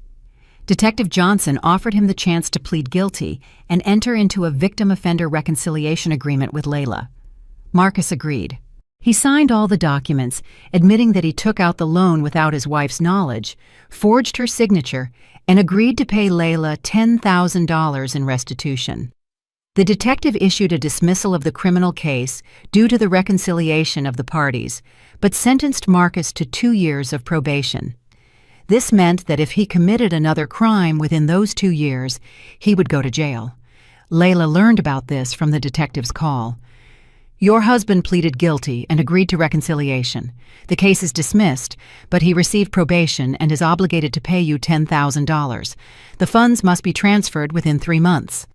Detective Johnson offered him the chance to plead guilty and enter into a victim-offender reconciliation agreement with Layla. Marcus agreed. He signed all the documents, admitting that he took out the loan without his wife's knowledge, forged her signature, and agreed to pay Layla $10,000 in restitution. The detective issued a dismissal of the criminal case due to the reconciliation of the parties, but sentenced Marcus to 2 years of probation. This meant that if he committed another crime within those 2 years, he would go to jail. Layla learned about this from the detective's call. "Your husband pleaded guilty and agreed to reconciliation. The case is dismissed, but he received probation and is obligated to pay you $10,000. The funds must be transferred within 3 months."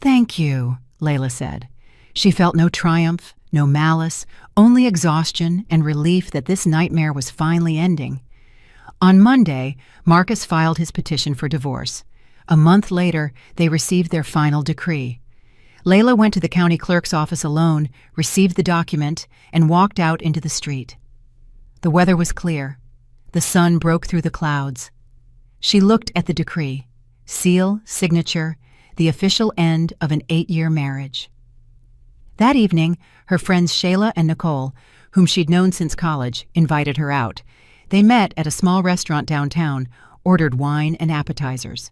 "Thank you," Layla said. She felt no triumph, no malice, only exhaustion and relief that this nightmare was finally ending. On Monday, Marcus filed his petition for divorce. A month later, they received their final decree. Layla went to the county clerk's office alone, received the document, and walked out into the street. The weather was clear. The sun broke through the clouds. She looked at the decree. Seal, signature, the official end of an 8-year marriage. That evening, her friends Shayla and Nicole, whom she'd known since college, invited her out. They met at a small restaurant downtown, ordered wine and appetizers.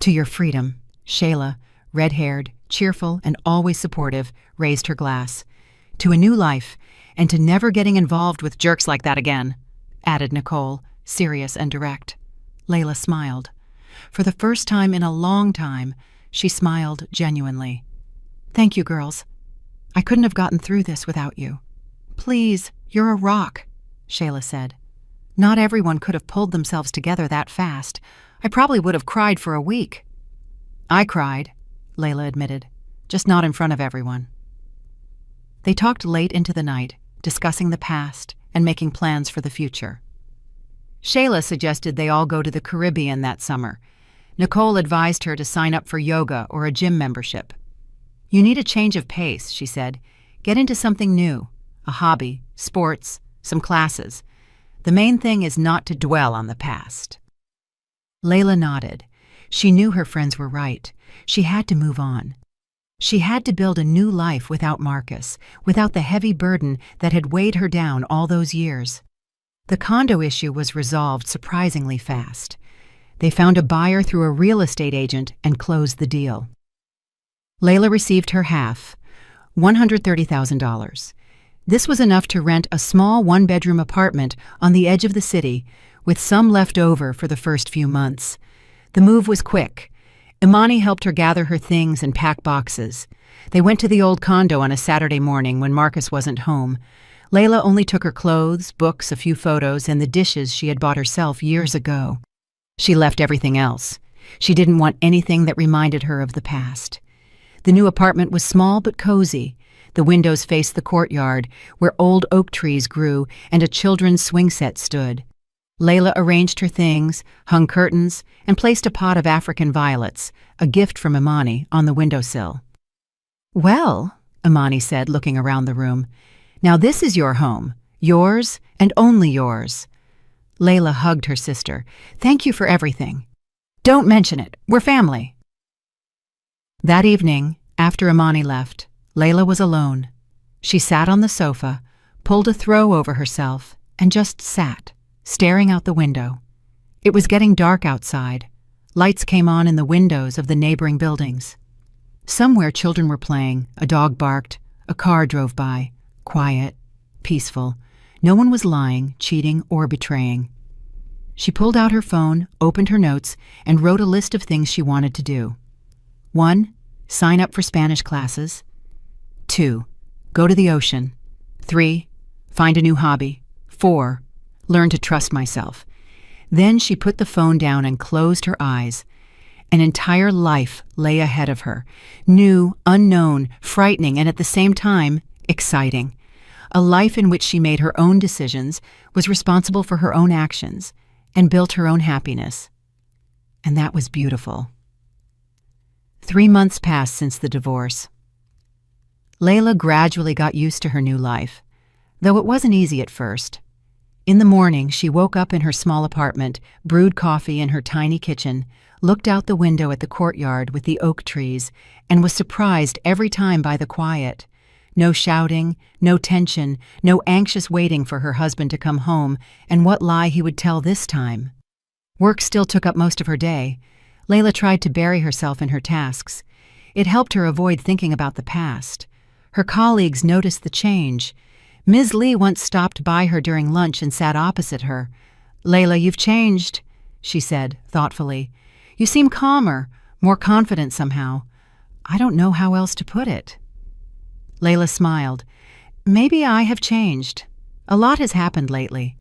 "To your freedom," Shayla, red-haired, cheerful, and always supportive, raised her glass. "To a new life, and to never getting involved with jerks like that again," added Nicole, serious and direct. Layla smiled. For the first time in a long time, she smiled genuinely. "Thank you, girls. I couldn't have gotten through this without you." "Please, you're a rock," Shayla said. "Not everyone could have pulled themselves together that fast. I probably would have cried for a week." "I cried," Layla admitted, "just not in front of everyone." They talked late into the night, discussing the past and making plans for the future. Shayla suggested they all go to the Caribbean that summer. Nicole advised her to sign up for yoga or a gym membership. "You need a change of pace," she said. "Get into something new, a hobby, sports, some classes. The main thing is not to dwell on the past." Layla nodded. She knew her friends were right. She had to move on. She had to build a new life without Marcus, without the heavy burden that had weighed her down all those years. The condo issue was resolved surprisingly fast. They found a buyer through a real estate agent and closed the deal. Layla received her half, $130,000. This was enough to rent a small one-bedroom apartment on the edge of the city, with some left over for the first few months. The move was quick. Imani helped her gather her things and pack boxes. They went to the old condo on a Saturday morning when Marcus wasn't home. Layla only took her clothes, books, a few photos, and the dishes she had bought herself years ago. She left everything else. She didn't want anything that reminded her of the past. The new apartment was small but cozy. The windows faced the courtyard, where old oak trees grew and a children's swing set stood. Layla arranged her things, hung curtains, and placed a pot of African violets, a gift from Imani, on the windowsill. "Well," Imani said, looking around the room, "now this is your home, yours and only yours." Layla hugged her sister. "Thank you for everything." "Don't mention it. We're family." That evening, after Imani left, Layla was alone. She sat on the sofa, pulled a throw over herself, and just sat, staring out the window. It was getting dark outside. Lights came on in the windows of the neighboring buildings. Somewhere children were playing, a dog barked, a car drove by. Quiet, peaceful. No one was lying, cheating, or betraying. She pulled out her phone, opened her notes, and wrote a list of things she wanted to do. 1. Sign up for Spanish classes. 2. Go to the ocean. 3. Find a new hobby. 4. Learn to trust myself. Then she put the phone down and closed her eyes. An entire life lay ahead of her, new, unknown, frightening, and at the same time, exciting. A life in which she made her own decisions, was responsible for her own actions, and built her own happiness. And that was beautiful. 3 months passed since the divorce. Layla gradually got used to her new life, though it wasn't easy at first. In the morning, she woke up in her small apartment, brewed coffee in her tiny kitchen, looked out the window at the courtyard with the oak trees, and was surprised every time by the quiet. No shouting, no tension, no anxious waiting for her husband to come home and what lie he would tell this time. Work still took up most of her day. Layla tried to bury herself in her tasks. It helped her avoid thinking about the past. Her colleagues noticed the change. Ms. Lee once stopped by her during lunch and sat opposite her. "Layla, you've changed," she said, thoughtfully. "You seem calmer, more confident somehow. I don't know how else to put it." Layla smiled. "Maybe I have changed. A lot has happened lately.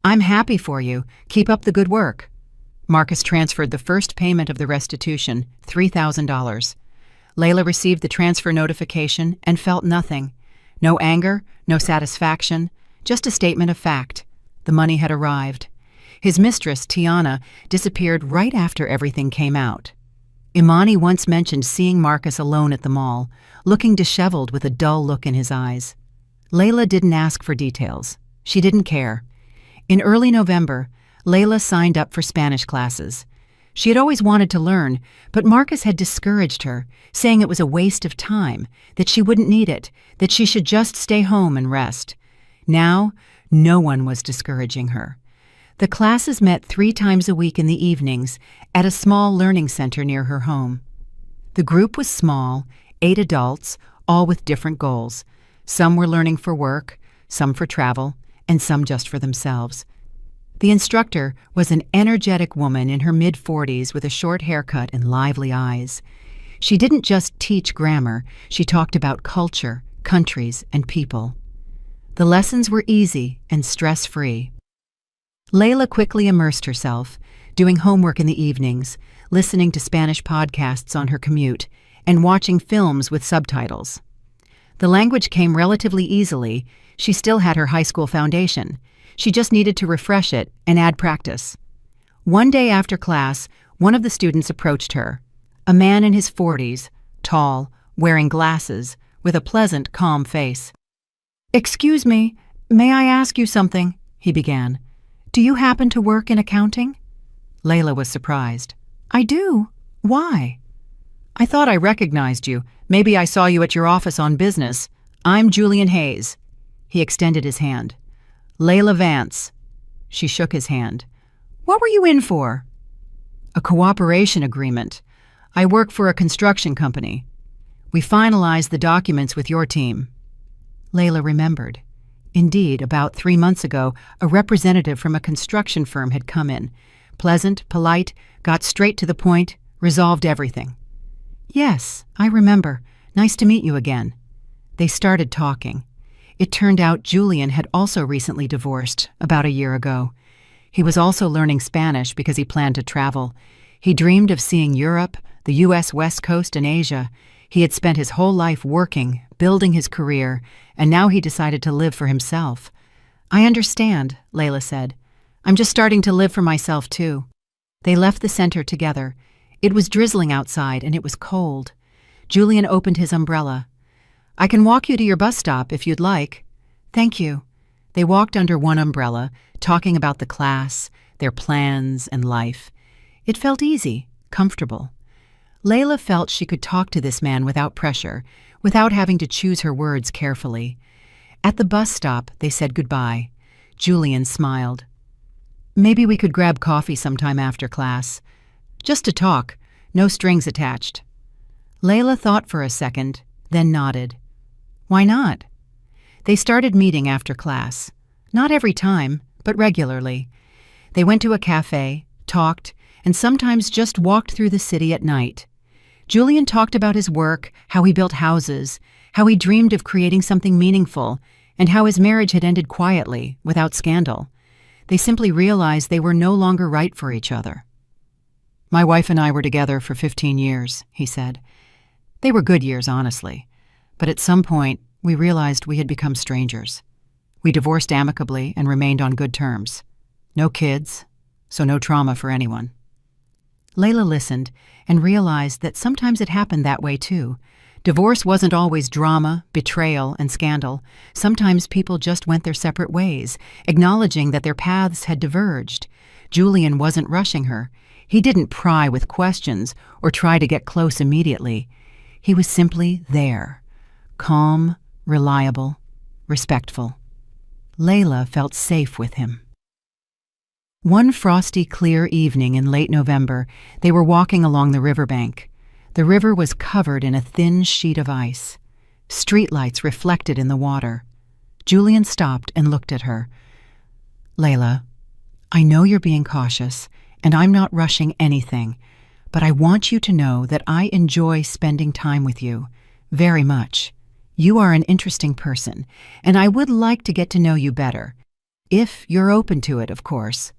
I'm happy for you. Keep up the good work." Marcus transferred the first payment of the restitution, $3,000. Layla received the transfer notification and felt nothing. No anger, no satisfaction, just a statement of fact. The money had arrived. His mistress, Tiana, disappeared right after everything came out. Imani once mentioned seeing Marcus alone at the mall, looking disheveled with a dull look in his eyes. Layla didn't ask for details. She didn't care. In early November, Layla signed up for Spanish classes. She had always wanted to learn, but Marcus had discouraged her, saying it was a waste of time, that she wouldn't need it, that she should just stay home and rest. Now, no one was discouraging her. The classes met 3 times a week in the evenings at a small learning center near her home. The group was small, 8 adults, all with different goals. Some were learning for work, some for travel, and some just for themselves. The instructor was an energetic woman in her mid-40s with a short haircut and lively eyes. She didn't just teach grammar, she talked about culture, countries, and people. The lessons were easy and stress-free. Layla quickly immersed herself, doing homework in the evenings, listening to Spanish podcasts on her commute, and watching films with subtitles. The language came relatively easily. She still had her high school foundation. She just needed to refresh it and add practice. One day after class, one of the students approached her. A man in his 40s, tall, wearing glasses, with a pleasant, calm face. "Excuse me, may I ask you something?" he began. "Do you happen to work in accounting?" Layla was surprised. "I do. Why?" "I thought I recognized you. Maybe I saw you at your office on business. I'm Julian Hayes." He extended his hand. "Layla Vance." She shook his hand. "What were you in for?" "A cooperation agreement. I work for a construction company. We finalized the documents with your team." Layla remembered. Indeed, about 3 months ago, a representative from a construction firm had come in. Pleasant, polite, got straight to the point, resolved everything. "Yes, I remember. Nice to meet you again." They started talking. It turned out Julian had also recently divorced, about a year ago. He was also learning Spanish because he planned to travel. He dreamed of seeing Europe, the U.S. West Coast, and Asia. He had spent his whole life working, building his career, and now he decided to live for himself. "I understand," Layla said. "I'm just starting to live for myself, too." They left the center together. It was drizzling outside, and it was cold. Julian opened his umbrella. "I can walk you to your bus stop if you'd like." "Thank you." They walked under one umbrella, talking about the class, their plans, and life. It felt easy, comfortable. Layla felt she could talk to this man without pressure, without having to choose her words carefully. At the bus stop, they said goodbye. Julian smiled. "Maybe we could grab coffee sometime after class. Just to talk, no strings attached." Layla thought for a second, then nodded. "Why not?" They started meeting after class. Not every time, but regularly. They went to a cafe, talked, and sometimes just walked through the city at night. Julian talked about his work, how he built houses, how he dreamed of creating something meaningful, and how his marriage had ended quietly, without scandal. They simply realized they were no longer right for each other. "My wife and I were together for 15 years, he said. They were good years, honestly. But at some point, we realized we had become strangers. We divorced amicably and remained on good terms. No kids, so no trauma for anyone." Layla listened and realized that sometimes it happened that way too. Divorce wasn't always drama, betrayal, and scandal. Sometimes people just went their separate ways, acknowledging that their paths had diverged. Julian wasn't rushing her. He didn't pry with questions or try to get close immediately. He was simply there, calm, reliable, respectful. Layla felt safe with him. One frosty, clear evening in late November, they were walking along the riverbank. The river was covered in a thin sheet of ice. Streetlights reflected in the water. Julian stopped and looked at her. "Layla, I know you're being cautious, and I'm not rushing anything, but I want you to know that I enjoy spending time with you, very much. You are an interesting person, and I would like to get to know you better. If you're open to it, of course."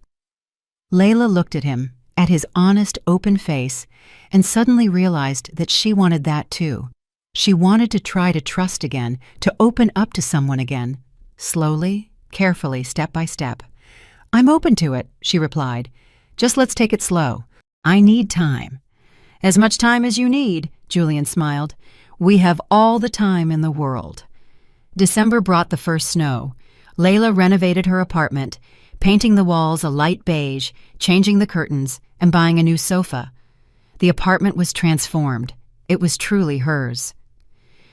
Layla looked at him, at his honest, open face, and suddenly realized that she wanted that too. She wanted to try to trust again, to open up to someone again. Slowly, carefully, step by step. "I'm open to it," she replied. "Just let's take it slow. I need time." "As much time as you need," Julian smiled. "We have all the time in the world." December brought the first snow. Layla renovated her apartment, painting the walls a light beige, changing the curtains, and buying a new sofa. The apartment was transformed. It was truly hers.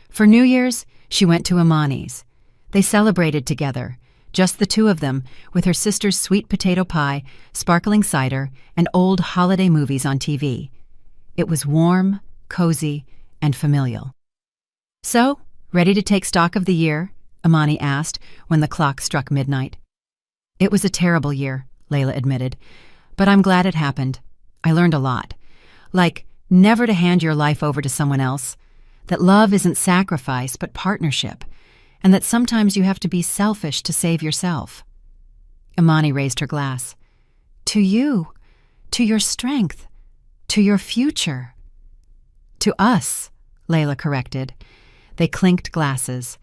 For New Year's, she went to Imani's. They celebrated together, Just the two of them, with her sister's sweet potato pie, sparkling cider, and old holiday movies on TV. It was warm, cozy, and familial. "So, ready to take stock of the year?" Imani asked when the clock struck midnight. "It was a terrible year," Layla admitted, "but I'm glad it happened. I learned a lot. Like, never to hand your life over to someone else, that love isn't sacrifice but partnership, and that sometimes you have to be selfish to save yourself." Imani raised her glass. "To you, to your strength, to your future." "To us," Layla corrected. They clinked glasses.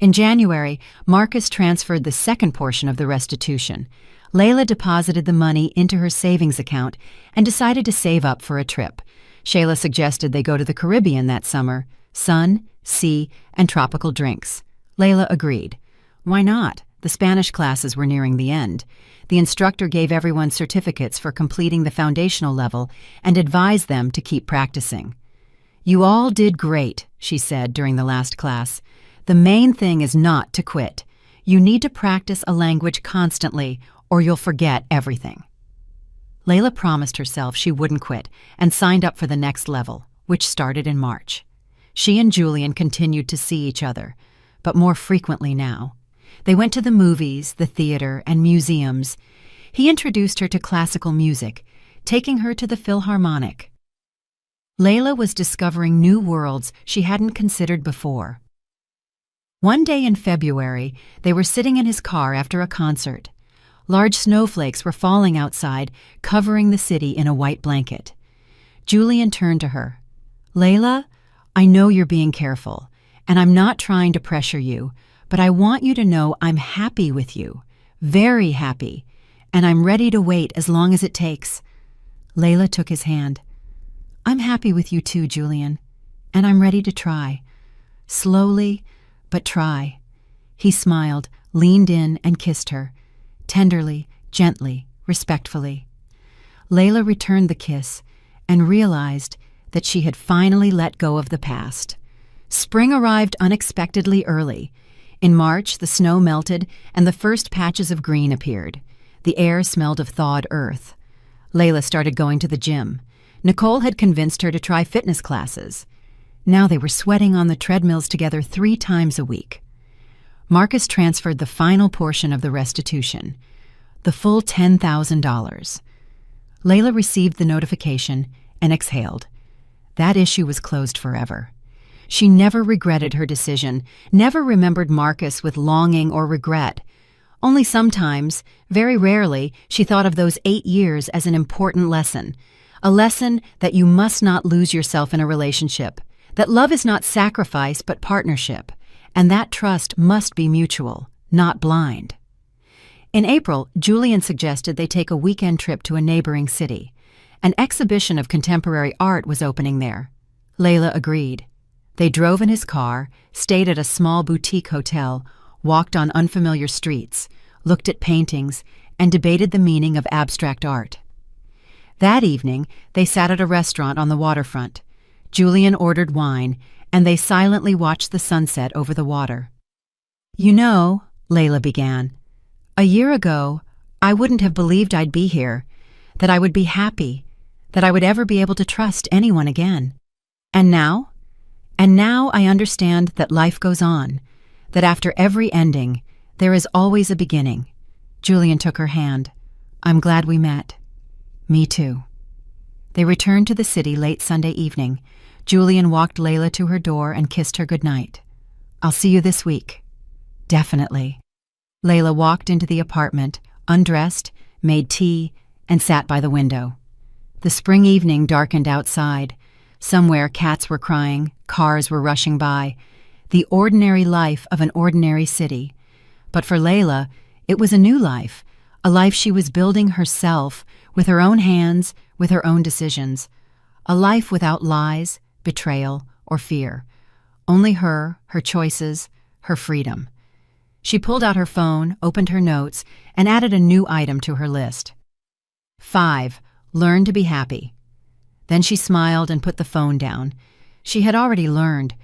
In January, Marcus transferred the second portion of the restitution. Layla deposited the money into her savings account and decided to save up for a trip. Shayla suggested they go to the Caribbean that summer. Sun, sea, and tropical drinks. Layla agreed. Why not? The Spanish classes were nearing the end. The instructor gave everyone certificates for completing the foundational level and advised them to keep practicing. "You all did great," she said during the last class. "The main thing is not to quit. You need to practice a language constantly, or you'll forget everything." Layla promised herself she wouldn't quit and signed up for the next level, which started in March. She and Julian continued to see each other, but more frequently now. They went to the movies, the theater, and museums. He introduced her to classical music, taking her to the Philharmonic. Layla was discovering new worlds she hadn't considered before. One day in February, they were sitting in his car after a concert. Large snowflakes were falling outside, covering the city in a white blanket. Julian turned to her. "Layla, I know you're being careful, and I'm not trying to pressure you, but I want you to know I'm happy with you, very happy, and I'm ready to wait as long as it takes." Layla took his hand. "I'm happy with you too, Julian, and I'm ready to try. Slowly, but try." He smiled, leaned in, and kissed her, tenderly, gently, respectfully. Layla returned the kiss and realized that she had finally let go of the past. Spring arrived unexpectedly early. In March, the snow melted and the first patches of green appeared. The air smelled of thawed earth. Layla started going to the gym. Nicole had convinced her to try fitness classes. Now they were sweating on the treadmills together 3 times a week. Marcus transferred the final portion of the restitution, the full $10,000. Layla received the notification and exhaled. That issue was closed forever. She never regretted her decision, never remembered Marcus with longing or regret. Only sometimes, very rarely, she thought of those 8 years as an important lesson. A lesson that you must not lose yourself in a relationship, that love is not sacrifice but partnership, and that trust must be mutual, not blind. In April, Julian suggested they take a weekend trip to a neighboring city. An exhibition of contemporary art was opening there. Layla agreed. They drove in his car, stayed at a small boutique hotel, walked on unfamiliar streets, looked at paintings, and debated the meaning of abstract art. That evening, they sat at a restaurant on the waterfront. Julian ordered wine, and they silently watched the sunset over the water. "You know," Layla began, "a year ago, I wouldn't have believed I'd be here, that I would be happy, that I would ever be able to trust anyone again. And now? And now I understand that life goes on, that after every ending, there is always a beginning." Julian took her hand. "I'm glad we met." "Me too." They returned to the city late Sunday evening. Julian walked Layla to her door and kissed her goodnight. "I'll see you this week." "Definitely." Layla walked into the apartment, undressed, made tea, and sat by the window. The spring evening darkened outside. Somewhere cats were crying, cars were rushing by. The ordinary life of an ordinary city. But for Layla, it was a new life, a life she was building herself, with her own hands, with her own decisions. A life without lies, betrayal, or fear. Only her choices, her freedom. She pulled out her phone, opened her notes, and added a new item to her list. 5. Learn to be happy. Then she smiled and put the phone down. She had already learned.